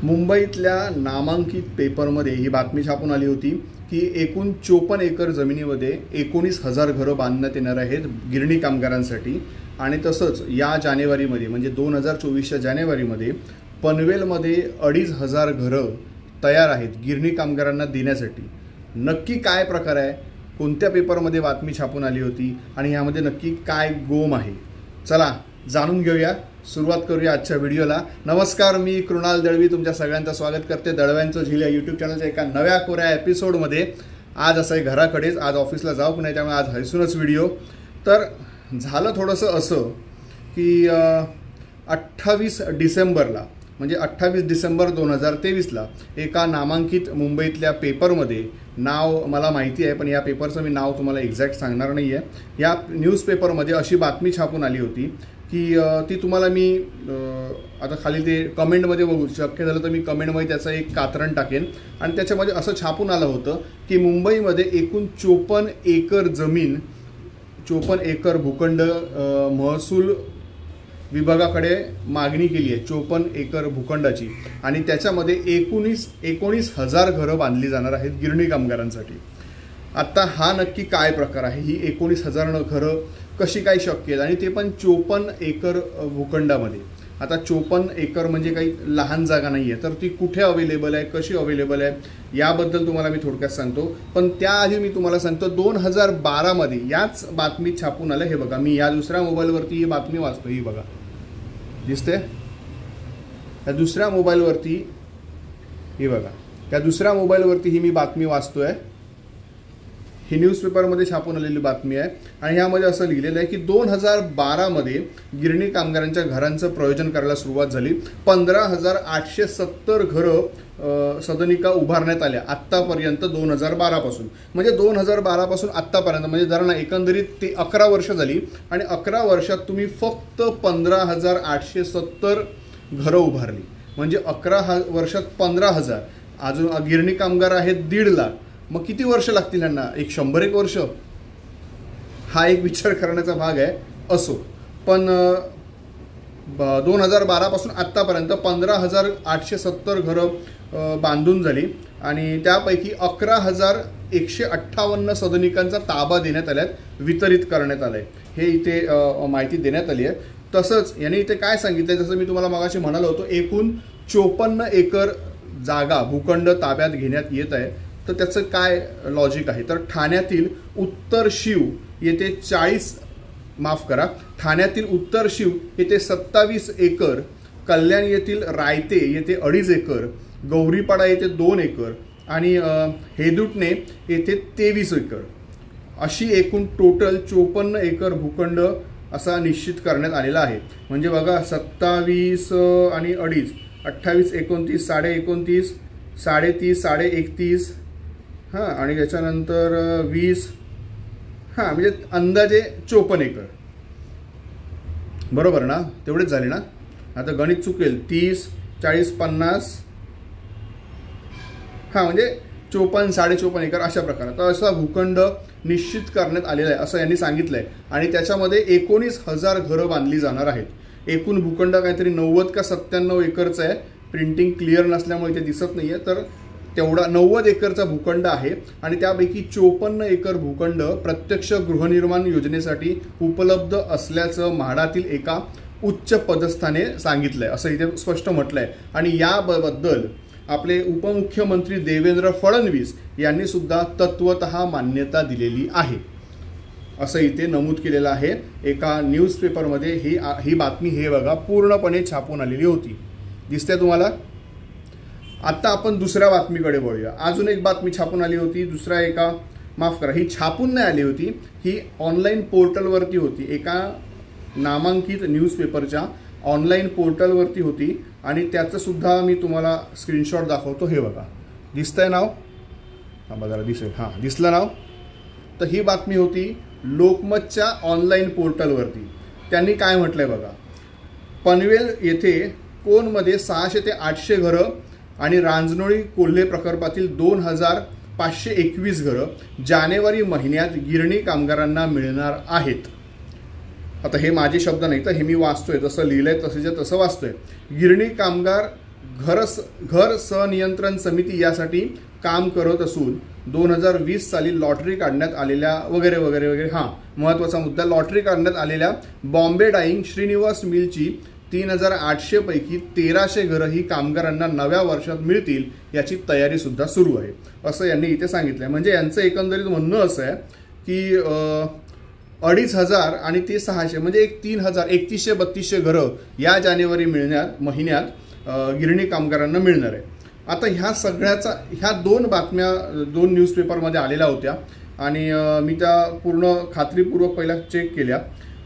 मुंबईतल्या नामांकित पेपरमध्ये ही बातमी छापून आली होती की एकूण 54 एकर जमिनीमध्ये 19,000 घरं बांधण्यात येणार आहेत गिरणी कामगारांसाठी। आणि तसंच या जानेवारीमध्ये म्हणजे 2024च्या जानेवारीमध्ये पनवेलमध्ये 2,500 घरं तयार आहेत गिरणी कामगारांना देण्यासाठी। नक्की काय प्रकार आहे, कोणत्या पेपरमध्ये बातमी छापून आली होती आणि यामध्ये नक्की काय गोम आहे, चला जाणून घेऊया। सुरुवात करूया आजच्या व्हिडिओला। नमस्कार, मी कृणाल दळवी तुमच्या सगळ्यांचं स्वागत करते दळव्यांचं झील या यूट्यूब चॅनलच्या एका नव्या कोऱ्या एपिसोडमध्ये। आज असं आहे घराकडेच, आज ऑफिसला जाऊ की नाही त्यामुळे आज हैसूनच व्हिडिओ। तर झालं थोडंसं असं की 28 डिसेंबरला म्हणजे 28 डिसेंबर 2023ला एका नामांकित मुंबईतल्या पेपरमध्ये नाव मला माहिती आहे पण या पेपरचं मी नाव तुम्हाला एक्झॅक्ट सांगणार नाही आहे। या न्यूजपेपरमध्ये अशी बातमी छापून आली होती की ती तुम्हाला मी आता खाली ते कमेंटमध्ये बघू, शक्य झालं तर मी कमेंटमध्ये त्याचं एक कात्रण टाकेन। आणि त्याच्यामध्ये असं छापून आलं होतं की मुंबईमध्ये एकूण 54 एकर जमीन 54 एकर भूखंड महसूल विभागाकडे मागणी केली आहे 54 एकर भूखंडाची। आणि त्याच्यामध्ये 19,000 घरं बांधली जाणार आहेत गिरणी कामगारांसाठी। आता हा नक्की काय प्रकार आहे, ही 19,000 घरं कशी काय शक्य आहेत आणि ते पण 54 एकर भूखंडामध्ये। आता 54 एकर म्हणजे काही लहान जागा नाही आहे, तर ती कुठे अवेलेबल आहे, कशी अवेलेबल आहे याबद्दल तुम्हाला मी थोडक्यात सांगतो। पण त्याआधी मी तुम्हाला सांगतो 2012मध्ये याच बातमीत छापून आलं। हे बघा, मी या दुसऱ्या मोबाईलवरती ही बातमी वाचतो, ही बघा दिसते या दुसऱ्या मोबाईलवरती, ही बघा या दुसऱ्या मोबाईलवरती ही मी बातमी वाचतोय। ही न्यूजपेपरमध्ये छापून आलेली बातमी आहे आणि ह्यामध्ये असं लिहिलेलं आहे की 2012मध्ये गिरणी कामगारांच्या घरांचं प्रयोजन करायला सुरुवात झाली। 15,870 घरं सदनिका उभारण्यात आल्या आत्तापर्यंत 2012पासून। म्हणजे 2012पासून आत्तापर्यंत म्हणजे धरणा एकंदरीत ते 11 वर्ष झाली आणि 11 वर्षात तुम्ही फक्त 15,870 घरं उभारली। म्हणजे 11 वर्षात 15,000, अजून गिरणी कामगार आहेत 1.5 लाख, मग किती वर्ष लागतील यांना? 100 वर्ष? हा एक विचार करण्याचा भाग आहे। असो, पण 2012पासून आत्तापर्यंत 15,870 घरं बांधून झाली आणि त्यापैकी 11,158 सदनिकांचा ताबा देण्यात आल्यात, वितरित करण्यात आलं आहे, हे इथे माहिती देण्यात आली आहे। तसंच याने इथे काय सांगितलं, जसं मी तुम्हाला मगाशी म्हणालो होतो एकूण 54 एकर जागा भूखंड ताब्यात घेण्यात येत आहे। तर त्याचं काय लॉजिक आहे, तर ठाण्यातील उत्तर शीव येथे ठाण्यातील उत्तर शीव येथे 27 एकर, कल्याण येथील रायते येथे 2.5 एकर, गौरीपाडा येथे 2 एकर आणि हेदुटणे येथे 23 एकर अशी एकूण टोटल 54 एकर भूखंड असा निश्चित करण्यात आलेला आहे। म्हणजे बघा 27 आणि 2.5 28 29 29.5 30 31 हां आणि त्याच्यानंतर 20 हां म्हणजे अंदाजे 54 एकर, बरोबर ना? तेवढेच झाले ना? आता गणित चुकेल, 30 40 50 हां म्हणजे 54 54.5 एकर अशा प्रकारात असा भूखंड निश्चित करण्यात आलेला आहे असं यांनी सांगितलं आहे। आणि त्याच्यामध्ये 19,000 घरं बांधली जाणार आहेत। एकूण भूखंड काहीतरी 90 का 97 एकरचं आहे, प्रिंटिंग क्लिअर नसल्यामुळे ते दिसत नाही आहे, तर तेवढा 90 एकरचा भूखंड आहे। आणि त्यापैकी 54 एकर भूखंड प्रत्यक्ष गृहनिर्माण योजनेसाठी उपलब्ध असल्याचं म्हाडातील एका उच्च पदस्थाने सांगितलंय, असं इथे स्पष्ट म्हटलंय। आणि याबद्दल आपले उपमुख्यमंत्री देवेंद्र फडणवीस यांनी सुद्धा तत्वतः मान्यता दिलेली आहे, असं इथे नमूद केलेलं आहे एका न्यूजपेपरमध्ये। ही बातमी हे बघा पूर्णपणे छापून आलेली होती, दिसते तुम्हाला? आता आपण दुसऱ्या बातमीकडे वळूया। अजून एक बातमी छापून आली होती दुसऱ्या एका, माफ करा ही छापून नाही आली होती, ही ऑनलाईन पोर्टलवरती होती, एका नामांकित न्यूजपेपरच्या ऑनलाईन पोर्टलवरती होती आणि त्याचं सुद्धा मी तुम्हाला स्क्रीनशॉट दाखवतो। हे बघा, दिसतंय नाव? हां बघा दिसेल, हां दिसलं नाव? तर ही बातमी होती लोकमतच्या ऑनलाईन पोर्टलवरती। त्यांनी काय म्हटलंय बघा, पनवेल येथे कोनमध्ये 600 ते 800 घरं आणि रांजणोळी कोल्हे प्रकल्पातील 2,521 घरं जानेवारी महिन्यात गिरणी कामगारांना मिळणार आहेत। आता हे माझे शब्द नाही, तर हे मी वाचतोय, जसं लिहिलंय तसंच्या तसं वाचतोय। गिरणी कामगार घर सनियंत्रण समिती यासाठी काम करत असून 2020 साली लॉटरी काढण्यात आलेल्या वगैरे वगैरे वगैरे. हां, महत्त्वाचा मुद्दा, लॉटरी काढण्यात आलेल्या बॉम्बे डाईंग श्रीनिवास मिलची 3800 पैकी 1300 घरं ही कामगारांना नव्या वर्षात मिळतील याची तयारी सुद्धा सुरू आहे, असं यांनी इथे सांगितलं आहे. म्हणजे यांचं एकंदरीत म्हणणं असं आहे की 2500 आणि ते 600 म्हणजे 3000 3100-3200 घरं या जानेवारी महिन्यात गिरणी कामगारांना मिळणार आहे. आता ह्या 2 बातम्या 2 न्यूजपेपरमध्ये आलेल्या होत्या आणि मी त्या पूर्ण खात्रीपूर्वक पहिला चेक केल्या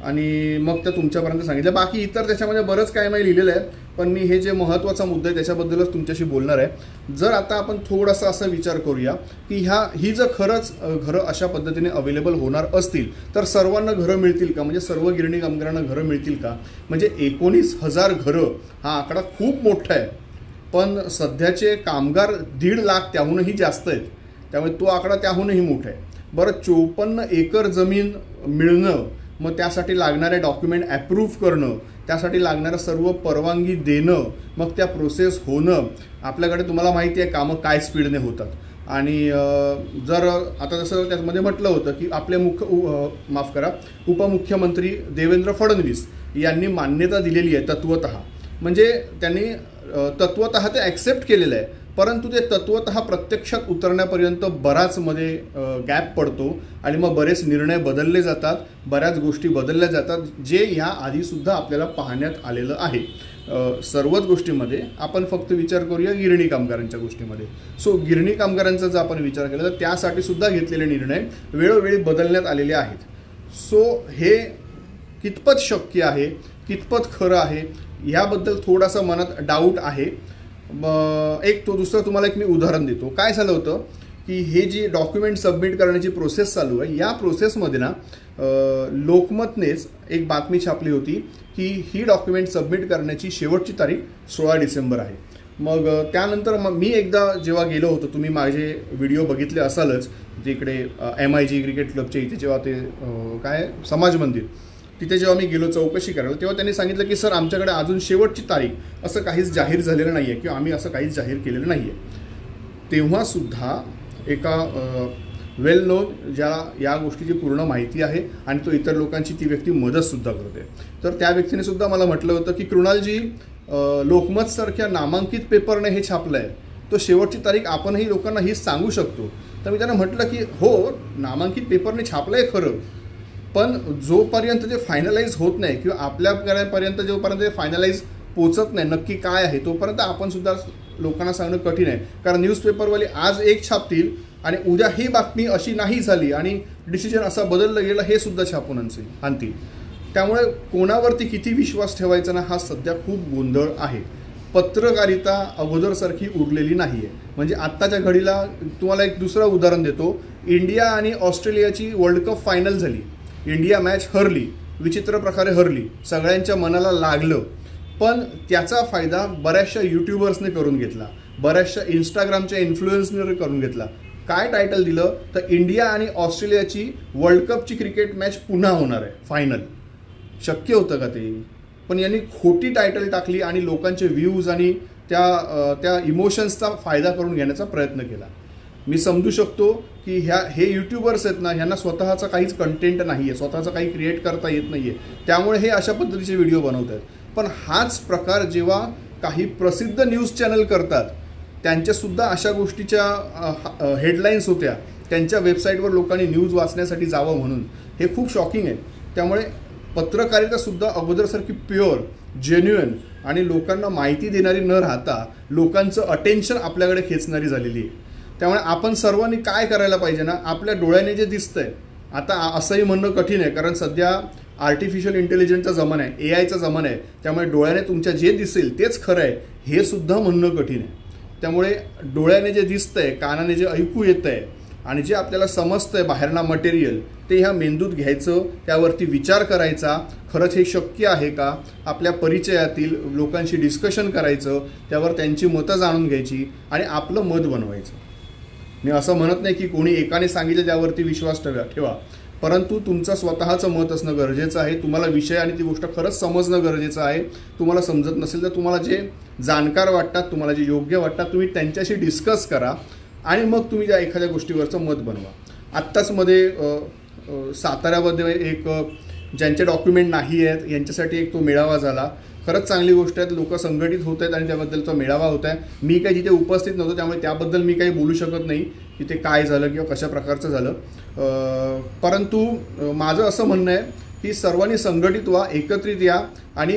आणि मग त्या तुमच्यापर्यंत सांगितलं. बाकी इतर त्याच्यामध्ये बरंच काय मी लिहिलेलं आहे, पण मी हे जे महत्त्वाचा मुद्दा आहे त्याच्याबद्दलच तुमच्याशी बोलणार आहे. जर आता आपण थोडासा असा विचार करूया की ही जर खरंच घरं अशा पद्धतीने अवेलेबल होणार असतील तर सर्वांना घरं मिळतील का, म्हणजे सर्व गिरणी कामगारांना घरं मिळतील का. म्हणजे 19,000 घरं हा आकडा खूप मोठा आहे, पण सध्याचे कामगार 1.5 लाख त्याहूनही जास्त आहेत, त्यामुळे तो आकडा त्याहूनही मोठा आहे. बरं, 54 एकर जमीन मिळणं, मग त्यासाठी लागणारे डॉक्युमेंट ॲप्रूव्ह करणं, त्यासाठी लागणारं सर्व परवानगी देणं, मग त्या प्रोसेस होणं, आपल्याकडे तुम्हाला माहिती आहे कामं काय स्पीडने होतात. आणि जर आता जसं त्यामध्ये म्हटलं होतं की आपले उपमुख्यमंत्री देवेंद्र फडणवीस यांनी मान्यता दिलेली आहे तत्वतः, म्हणजे त्यांनी तत्वतः ते ॲक्सेप्ट केलेलं आहे, परंतु ते तत्वतः प्रत्यक्षात उतरण्यापर्यंत बराच मध्ये गॅप पडतो आणि मग बरेच निर्णय बदलले जातात, बऱ्याच गोष्टी बदलल्या जातात, जे ह्या आधीसुद्धा आपल्याला पाहण्यात आलेलं आहे. सर्वच गोष्टीमध्ये आपण फक्त विचार करूया गिरणी कामगारांच्या गोष्टीमध्ये. सो गिरणी कामगारांचा जर आपण विचार केला तर त्यासाठी सुद्धा घेतलेले निर्णय वेळोवेळी बदलण्यात आलेले आहेत. सो हे कितपत शक्य आहे, कितपत खरं आहे याबद्दल थोडासा मनात डाऊट आहे. दुसरं तुम्हाला मी उदाहरण देतो. काय झालं होतं की हे जी डॉक्युमेंट सबमिट करण्याची प्रोसेस चालू आहे, या प्रोसेसमध्ये ना लोकमतनेच एक बातमी छापली होती की ही डॉक्युमेंट सबमिट करण्याची शेवटची तारीख 16 डिसेंबर आहे. मग त्यानंतर मी एकदा जेव्हा गेलो होतो, तुम्ही माझे व्हिडिओ बघितले असालच, तिकडे MIG क्रिकेट क्लबच्या इथे जेव्हा ते समाज मंदिर तिथे जेव्हा मी गेलो चौकशी करायला, तेव्हा त्यांनी सांगितलं की सर आमच्याकडे अजून शेवटची तारीख असं काहीच जाहीर झालेलं नाही आहे किंवा आम्ही असं काहीच जाहीर केलेलं नाही आहे. तेव्हासुद्धा एका वेल नोन ज्याला या गोष्टीची पूर्ण माहिती आहे आणि तो इतर लोकांची ती व्यक्ती मदतसुद्धा करते, तर त्या व्यक्तीने सुद्धा मला म्हटलं होतं की कृणालजी, लोकमतसारख्या नामांकित पेपरने हे छापलं आहे, तो शेवटची तारीख आपणही लोकांना हीच सांगू शकतो. तर मी त्यांना म्हटलं की हो, नामांकित पेपरने छापलं आहे खरं, पण जोपर्यंत ते फायनलाइज होत नाही किंवा आपल्यापर्यंत जोपर्यंत ते फायनलाइज पोचत नाही नक्की काय आहे, तोपर्यंत आपण सुद्धा लोकांना सांगणं कठीण आहे. कारण न्यूजपेपरवाले आज एक छापतील आणि उद्या ही बातमी अशी नाही झाली आणि डिसिजन असा बदललं गेलं हे सुद्धा छापून आणतील. त्यामुळे कोणावरती किती विश्वास ठेवायचा ना, हा सध्या खूप गोंधळ आहे. पत्रकारिता अगोदरसारखी उरलेली नाही आहे. म्हणजे आत्ताच्या घडीला तुम्हाला एक दुसरं उदाहरण देतो. इंडिया आणि ऑस्ट्रेलियाची वर्ल्ड कप फायनल झाली, इंडिया मॅच हरली, विचित्र प्रकारे हरली, सगळ्यांच्या मनाला लागलं, पण त्याचा फायदा बऱ्याचशा यूट्यूबर्सने करून घेतला, बऱ्याचशा इंस्टाग्रामच्या इन्फ्लुएन्सने करून घेतला. काय टायटल दिलं तर इंडिया आणि ऑस्ट्रेलियाची वर्ल्ड कपची क्रिकेट मॅच पुन्हा होणार आहे, फायनल. शक्य होतं का ते? पण यांनी खोटी टायटल टाकली आणि लोकांचे व्ह्यूज आणि त्या इमोशन्सचा फायदा करून घेण्याचा प्रयत्न केला. मी समजू शकतो की हे यूट्यूबर्स आहेत ना, ह्यांना स्वतःचा काहीच कंटेंट नाही आहे, स्वतःचं काही क्रिएट करता येत नाही आहे, त्यामुळे हे अशा पद्धतीचे व्हिडिओ बनवत आहेत. पण हाच प्रकार जेव्हा काही प्रसिद्ध न्यूज चॅनल करतात, त्यांच्यासुद्धा अशा गोष्टीच्या हेडलाईन्स होत्या, त्यांच्या वेबसाईटवर लोकांनी न्यूज वाचण्यासाठी जावं म्हणून, हे खूप शॉकिंग आहे. त्यामुळे पत्रकारितासुद्धा अगोदरसारखी प्युअर, जेन्युइन आणि लोकांना माहिती देणारी न राहता लोकांचं अटेन्शन आपल्याकडे खेचणारी झालेली आहे. त्यामुळे आपण सर्वांनी काय करायला पाहिजे ना, आपल्या डोळ्याने जे दिसतंय, आता असंही म्हणणं कठीण आहे कारण सध्या आर्टिफिशियल इंटेलिजन्सचा जमाना आहे, AI चा जमाना आहे, त्यामुळे डोळ्याने तुमच्या जे दिसेल तेच खरं आहे हे सुद्धा म्हणणं कठीण आहे. त्यामुळे डोळ्याने जे दिसतंय, कानाने जे ऐकू येतंय आणि जे आपल्याला समजतंय बाहेरना मटेरियल, ते ह्या मेंदूत घ्यायचं, त्यावरती विचार करायचा, खरंच हे शक्य आहे का, आपल्या परिचयातील लोकांशी डिस्कशन करायचं, त्यावर त्यांची मतं जाणून घ्यायची आणि आपलं मत बनवायचं. मी असं म्हणत नाही की कोणी एकाने सांगितलं त्यावरती विश्वास ठेवा, परंतु तुमचं स्वतःचं मत असणं गरजेचं आहे. तुम्हाला विषय आणि ती गोष्ट खरंच समजणं गरजेचं आहे. तुम्हाला समजत नसेल तर तुम्हाला जे जाणकार वाटतात, तुम्हाला जे योग्य वाटतात, तुम्ही त्यांच्याशी डिस्कस करा आणि मग तुम्ही त्या एखाद्या गोष्टीवरचं मत बनवा. आत्ताच मध्ये साताऱ्यामध्ये एक ज्यांचे डॉक्युमेंट नाही आहेत यांच्यासाठी एक तो मेळावा झाला. खरंच चांगली गोष्ट आहे. लोक संघटित होत आहेत आणि त्याबद्दलचा मेळावा होत आहे. मी काही तिथे उपस्थित नव्हतो त्यामुळे त्याबद्दल मी काही बोलू शकत नाही की ते काय झालं किंवा कशा प्रकारचं झालं. परंतु माझं असं म्हणणं आहे की सर्वांनी संघटित व्हा, एकत्रित या आणि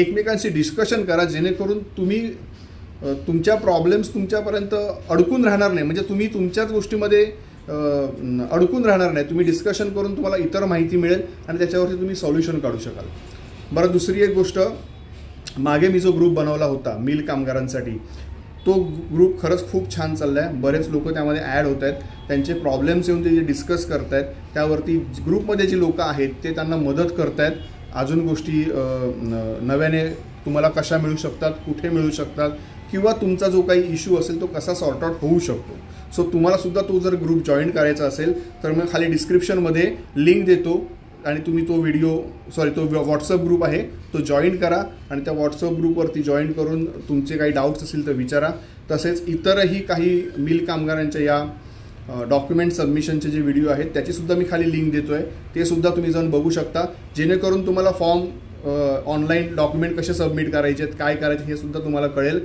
एकमेकांशी डिस्कशन करा, जेणेकरून तुम्ही तुमच्या प्रॉब्लेम्स तुमच्यापर्यंत अडकून राहणार नाही. म्हणजे तुम्ही तुमच्याच गोष्टीमध्ये अडकून राहणार नाही. तुम्ही डिस्कशन करून तुम्हाला इतर माहिती मिळेल आणि त्याच्यावरती तुम्ही सॉल्युशन काढू शकाल. बरं, दुसरी एक गोष्ट, मागे मी जो ग्रुप बनवला होता मिल कामगारांसाठी, तो ग्रुप खरंच खूप छान चालला आहे. बरेच लोक त्यामध्ये ॲड होत आहेत, त्यांचे प्रॉब्लेम्स येऊन ते जे डिस्कस करत आहेत त्यावरती ग्रुपमध्ये जी लोकं आहेत ते त्यांना मदत करत आहेत. अजून गोष्टी नव्याने तुम्हाला कशा मिळू शकतात, कुठे मिळू शकतात किंवा तुमचा जो काही इश्यू असेल तो कसा सॉर्ट आउट होऊ शकतो. सो तुम्हालासुद्धा तो जर ग्रुप जॉईन करायचा असेल तर मी खाली डिस्क्रिप्शनमध्ये लिंक देतो आणि तुम्ही तो व्हॉट्सअप ग्रुप आहे तो जॉईन करा आणि त्या व्हॉट्सअप ग्रुपवरती जॉईन करून तुमचे काही डाऊट्स असतील तर विचारा. तसेच इतरही काही मिल कामगारांच्या या डॉक्युमेंट सबमिशनचे जे व्हिडिओ आहेत त्याचीसुद्धा मी खाली लिंक देतो आहे, ते सुद्धा तुम्ही जाऊन बघू शकता, जेणेकरून तुम्हाला फॉर्म ऑनलाईन डॉक्युमेंट कसे सबमिट करायचे आहेत, काय करायचे हे सुद्धा तुम्हाला कळेल.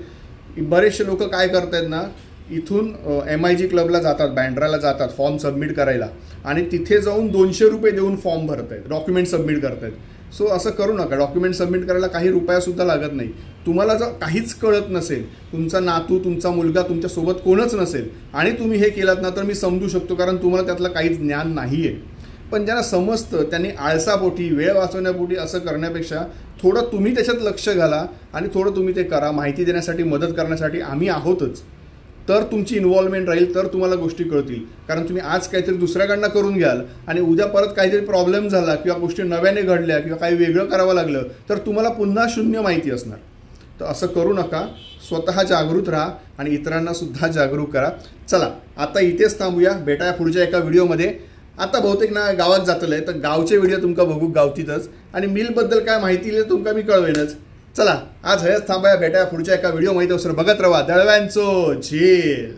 बरेचसे लोक काय करतायत ना, इथून MIG क्लबला जातात, बँड्राला जातात फॉर्म सबमिट करायला आणि तिथे जाऊन 200 रुपये देऊन फॉर्म भरत आहेत, डॉक्युमेंट सबमिट करत आहेत. सो असं करू नका. डॉक्युमेंट सबमिट करायला काही रुपयासुद्धा लागत नाही. तुम्हाला जर काहीच कळत नसेल, तुमचा नातू, तुमचा मुलगा, तुमच्यासोबत कोणच नसेल आणि तुम्ही हे केलात ना, तर मी समजू शकतो, कारण तुम्हाला त्यातलं काहीच ज्ञान नाही आहे. पण ज्यांना समजतं त्यांनी आळसापोटी, वेळ वाचवण्यापोटी असं करण्यापेक्षा थोडं तुम्ही त्याच्यात लक्ष घाला आणि थोडं तुम्ही ते करा. माहिती देण्यासाठी, मदत करण्यासाठी आम्ही आहोतच. तर तुमची इन्व्हॉल्वमेंट राहील, तर तुम्हाला गोष्टी कळतील. कारण तुम्ही आज काहीतरी दुसऱ्याकडनं करून घ्याल आणि उद्या परत काहीतरी प्रॉब्लेम झाला किंवा गोष्टी नव्याने घडल्या किंवा काही वेगळं करावं लागलं तर तुम्हाला पुन्हा शून्य माहिती असणार. तर असं करू नका. स्वतः जागृत राहा आणि इतरांना सुद्धा जागरूक करा. चला आता इथेच थांबूया, भेटाया पुढच्या एका व्हिडिओमध्ये. आता बहुतेक ना गावात जातलं आहे तर गावचे व्हिडिओ तुमका बघू गावतीतच आणि मिलबद्दल काय माहिती तुमका मी कळवेनच. चला आज हेच थांबाया, भेटाया पुढच्या एका व्हिडिओ माहिती असं बघत राहा. दळव्यांचो झेल.